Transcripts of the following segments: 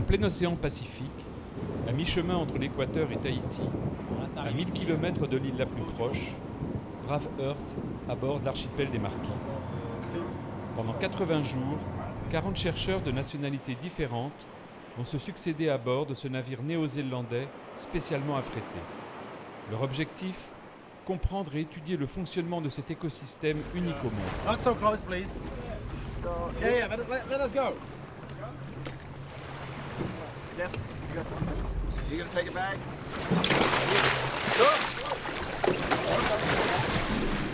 plein océan Pacifique, à mi-chemin entre l'Équateur et Tahiti, à 1000 km de l'île la plus proche, Brave Heart aborde l'archipel des Marquises. Pendant 80 jours, 40 chercheurs de nationalités différentes vont se succéder à bord de ce navire néo-zélandais spécialement affrété. Leur objectif ? Comprendre et étudier le fonctionnement de cet écosystème unique au monde. Not so close, please. Yeah, let us go. Jeff, you gonna take it back?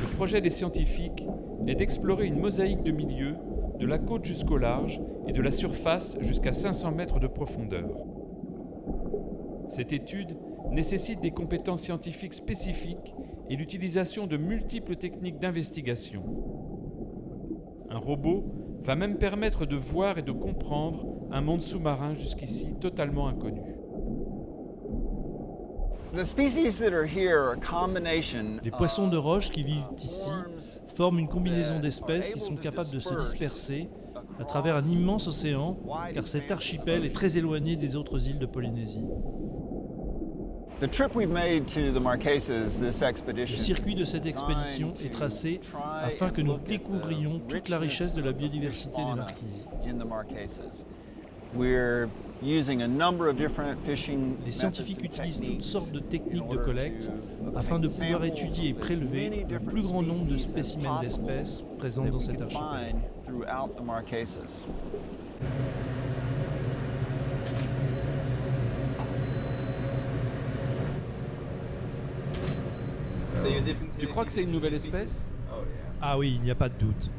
Le projet des scientifiques est d'explorer une mosaïque de milieux, de la côte jusqu'au large et de la surface jusqu'à 500 mètres de profondeur. Cette étude nécessite des compétences scientifiques spécifiques et l'utilisation de multiples techniques d'investigation. Un robot va même permettre de voir et de comprendre un monde sous-marin jusqu'ici totalement inconnu. Les poissons de roche qui vivent ici forment une combinaison d'espèces qui sont capables de se disperser à travers un immense océan, car cet archipel est très éloigné des autres îles de Polynésie. Le circuit de cette expédition est tracé afin que nous découvrions toute la richesse de la biodiversité des Marquises. Les scientifiques utilisent toutes sortes de techniques de collecte afin de pouvoir étudier et prélever le plus grand nombre de spécimens d'espèces présentes dans cet archipel. Tu crois que c'est une nouvelle espèce ? Ah oui, il n'y a pas de doute.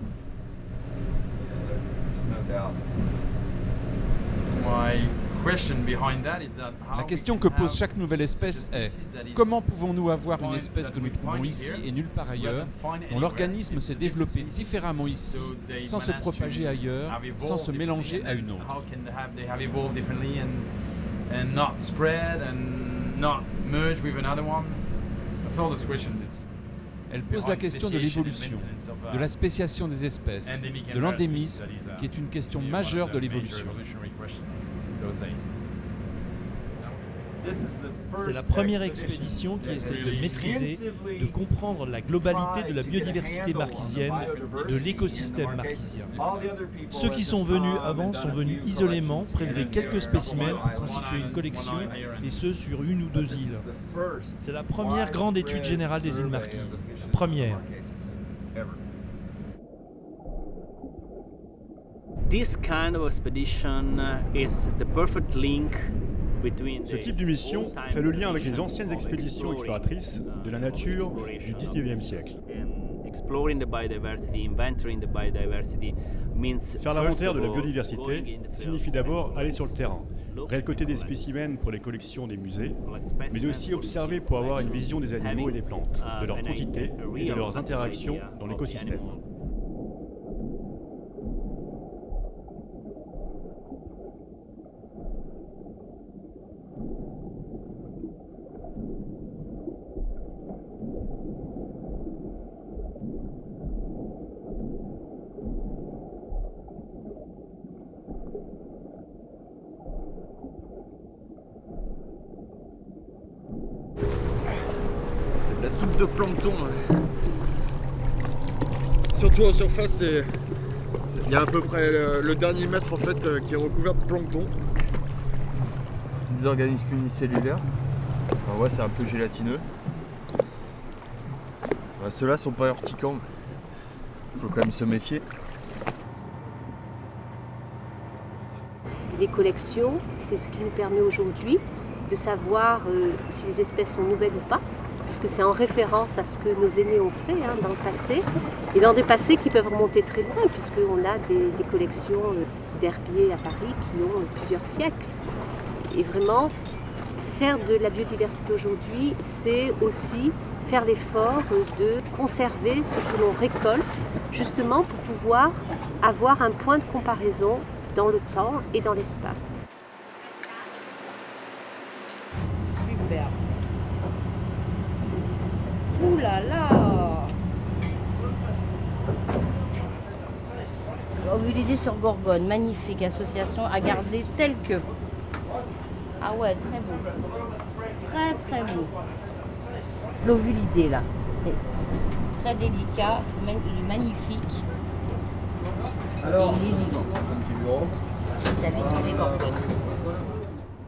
La question que pose chaque nouvelle espèce est comment pouvons-nous avoir une espèce que nous trouvons ici et nulle part ailleurs, dont l'organisme s'est développé différemment ici, sans se propager ailleurs, sans se mélanger à une autre. Elle pose la question de l'évolution, de la spéciation des espèces, de l'endémisme, qui est une question majeure de l'évolution. C'est la première expédition qui essaie de maîtriser, de comprendre la globalité de la biodiversité marquisienne, de l'écosystème marquisien. Ceux qui sont venus avant sont venus isolément prélever quelques spécimens pour constituer une collection, et ce sur une ou deux îles. C'est la première grande étude générale des îles Marquises. La première. This kind of expedition is the perfect link. Ce type de mission fait le lien avec les anciennes expéditions exploratrices de la nature du XIXe siècle. Faire l'inventaire de la biodiversité signifie d'abord aller sur le terrain, récolter des spécimens pour les collections des musées, mais aussi observer pour avoir une vision des animaux et des plantes, de leur quantité et de leurs interactions dans l'écosystème. C'est de la soupe de plancton. Surtout en surface, il y a à peu près le dernier mètre en fait qui est recouvert de plancton. Des organismes unicellulaires. Alors ouais, c'est un peu gélatineux. Ceux-là sont pas urticants. Il faut quand même se méfier. Les collections, c'est ce qui nous permet aujourd'hui de savoir si les espèces sont nouvelles ou pas, puisque c'est en référence à ce que nos aînés ont fait dans le passé, et dans des passés qui peuvent remonter très loin, puisqu'on a des collections d'herbiers à Paris qui ont plusieurs siècles. Et vraiment, faire de la biodiversité aujourd'hui, c'est aussi faire l'effort de conserver ce que l'on récolte, justement pour pouvoir avoir un point de comparaison dans le temps et dans l'espace. Super. Ouh là là. Ovulidés sur Gorgone, magnifique association à garder telle que. Ah ouais, très beau. Très très beau. L'ovulidé là, c'est très délicat, il est magnifique. Et il est vivant. Il s'appuie sur des gorgones.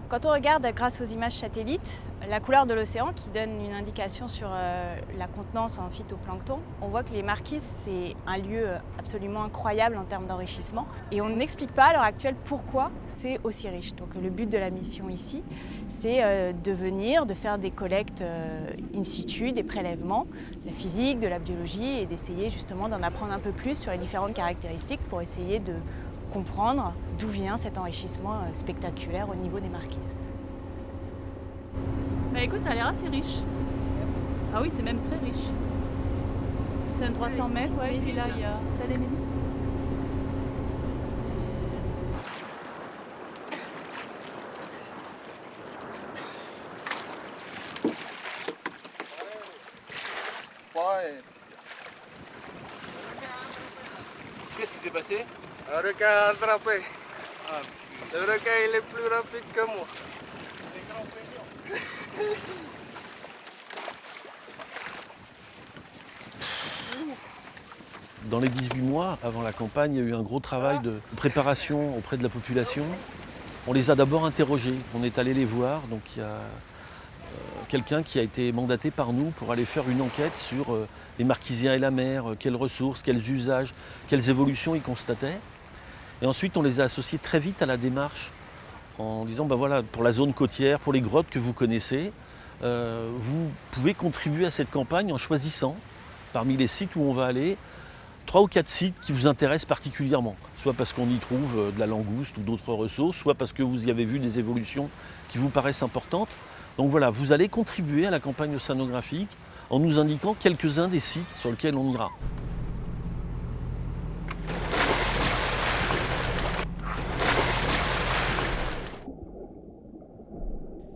Quand on regarde grâce aux images satellites, la couleur de l'océan qui donne une indication sur la contenance en phytoplancton, on voit que les Marquises, c'est un lieu absolument incroyable en termes d'enrichissement. Et on n'explique pas à l'heure actuelle pourquoi c'est aussi riche. Donc le but de la mission ici, c'est de venir, de faire des collectes in situ, des prélèvements, de la physique, de la biologie, et d'essayer justement d'en apprendre un peu plus sur les différentes caractéristiques pour essayer de comprendre d'où vient cet enrichissement spectaculaire au niveau des Marquises. Bah écoute, ça a l'air assez riche. Ah oui, c'est même très riche. C'est un 300 mètres, ouais, et puis là, il y a... T'as les méduses ? Qu'est-ce qui s'est passé? Un requin a attrapé. Le requin, il est plus rapide que moi. Dans les 18 mois avant la campagne, il y a eu un gros travail de préparation auprès de la population. On les a d'abord interrogés, on est allé les voir. Donc il y a quelqu'un qui a été mandaté par nous pour aller faire une enquête sur les Marquisiens et la mer, quelles ressources, quels usages, quelles évolutions ils constataient. Et ensuite, on les a associés très vite à la démarche en disant, ben voilà, pour la zone côtière, pour les grottes que vous connaissez, vous pouvez contribuer à cette campagne en choisissant, parmi les sites où on va aller, 3 ou 4 sites qui vous intéressent particulièrement, soit parce qu'on y trouve de la langouste ou d'autres ressources, soit parce que vous y avez vu des évolutions qui vous paraissent importantes. Donc voilà, vous allez contribuer à la campagne océanographique en nous indiquant quelques-uns des sites sur lesquels on ira.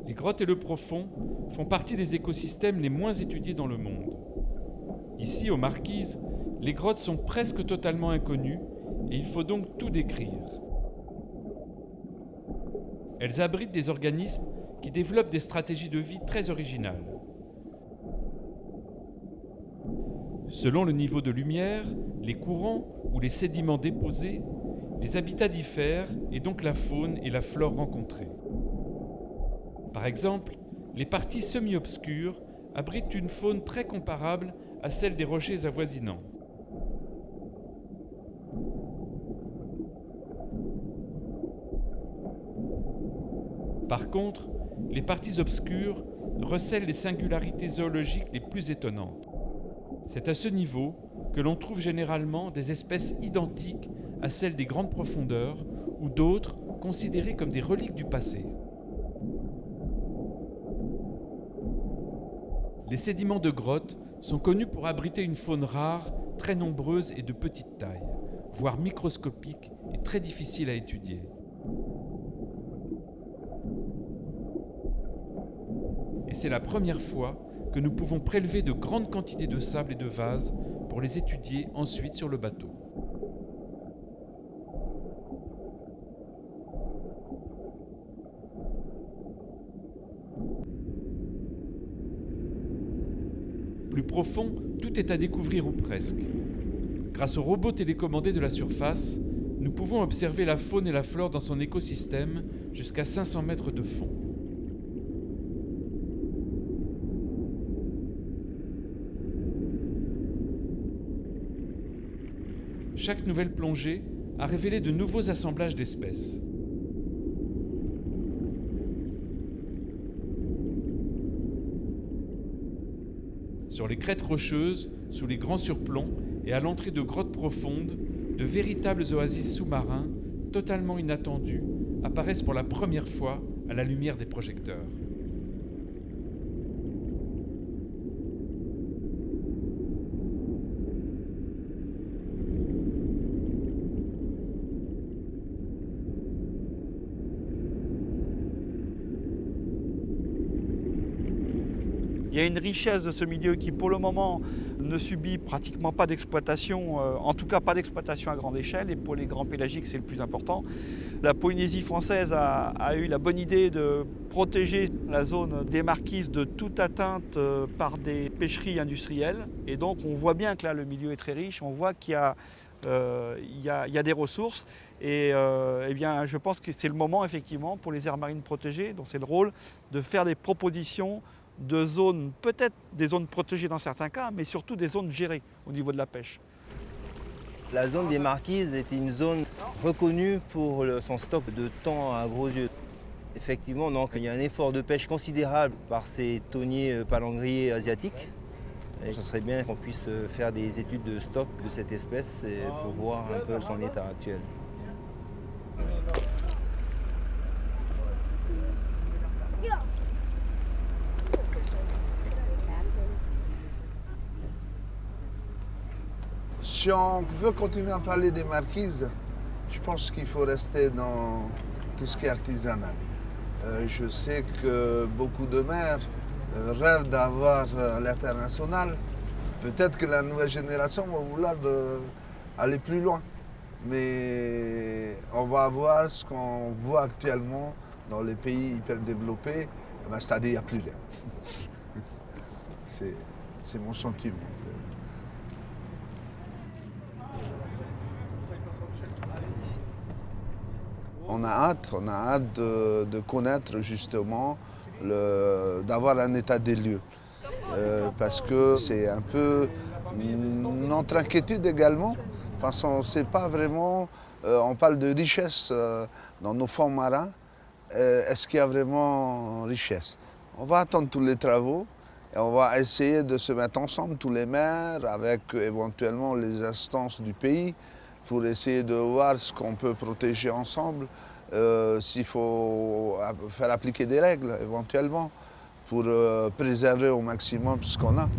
Les grottes et le profond font partie des écosystèmes les moins étudiés dans le monde. Ici, aux Marquises, les grottes sont presque totalement inconnues et il faut donc tout décrire. Elles abritent des organismes qui développent des stratégies de vie très originales. Selon le niveau de lumière, les courants ou les sédiments déposés, les habitats diffèrent et donc la faune et la flore rencontrées. Par exemple, les parties semi-obscures abritent une faune très comparable à celle des rochers avoisinants. Par contre, les parties obscures recèlent les singularités zoologiques les plus étonnantes. C'est à ce niveau que l'on trouve généralement des espèces identiques à celles des grandes profondeurs ou d'autres considérées comme des reliques du passé. Les sédiments de grottes sont connus pour abriter une faune rare, très nombreuse et de petite taille, voire microscopique et très difficile à étudier. Et c'est la première fois que nous pouvons prélever de grandes quantités de sable et de vase pour les étudier ensuite sur le bateau. Plus profond, tout est à découvrir ou presque. Grâce aux robots télécommandés de la surface, nous pouvons observer la faune et la flore dans son écosystème jusqu'à 500 mètres de fond. Chaque nouvelle plongée a révélé de nouveaux assemblages d'espèces. Sur les crêtes rocheuses, sous les grands surplombs et à l'entrée de grottes profondes, de véritables oasis sous-marins, totalement inattendus, apparaissent pour la première fois à la lumière des projecteurs. Il y a une richesse de ce milieu qui, pour le moment, ne subit pratiquement pas d'exploitation, en tout cas pas d'exploitation à grande échelle, et pour les grands pélagiques, c'est le plus important. La Polynésie française a eu la bonne idée de protéger la zone des Marquises de toute atteinte par des pêcheries industrielles. Et donc on voit bien que là, le milieu est très riche, on voit qu'il y a des ressources et eh bien, je pense que c'est le moment effectivement pour les aires marines protégées, dont c'est le rôle de faire des propositions de zones, peut-être des zones protégées dans certains cas, mais surtout des zones gérées au niveau de la pêche. La zone des Marquises est une zone reconnue pour son stock de thon à gros yeux. Effectivement, donc, il y a un effort de pêche considérable par ces thoniers palangriers asiatiques. Et ce serait bien qu'on puisse faire des études de stock de cette espèce pour voir un peu son état actuel. Si on veut continuer à parler des marquises, je pense qu'il faut rester dans tout ce qui est artisanal. Je sais que beaucoup de maires rêvent d'avoir l'international. Peut-être que la nouvelle génération va vouloir aller plus loin. Mais on va voir ce qu'on voit actuellement dans les pays hyper développés, c'est-à-dire qu'il n'y a plus rien. C'est mon sentiment. On a hâte de connaître justement, d'avoir un état des lieux. Parce que c'est un peu notre inquiétude également. Enfin, on ne sait pas vraiment, on parle de richesse dans nos fonds marins. Est-ce qu'il y a vraiment richesse? On va attendre tous les travaux et on va essayer de se mettre ensemble, tous les maires, avec éventuellement les instances du pays, pour essayer de voir ce qu'on peut protéger ensemble, s'il faut faire appliquer des règles éventuellement pour préserver au maximum ce qu'on a.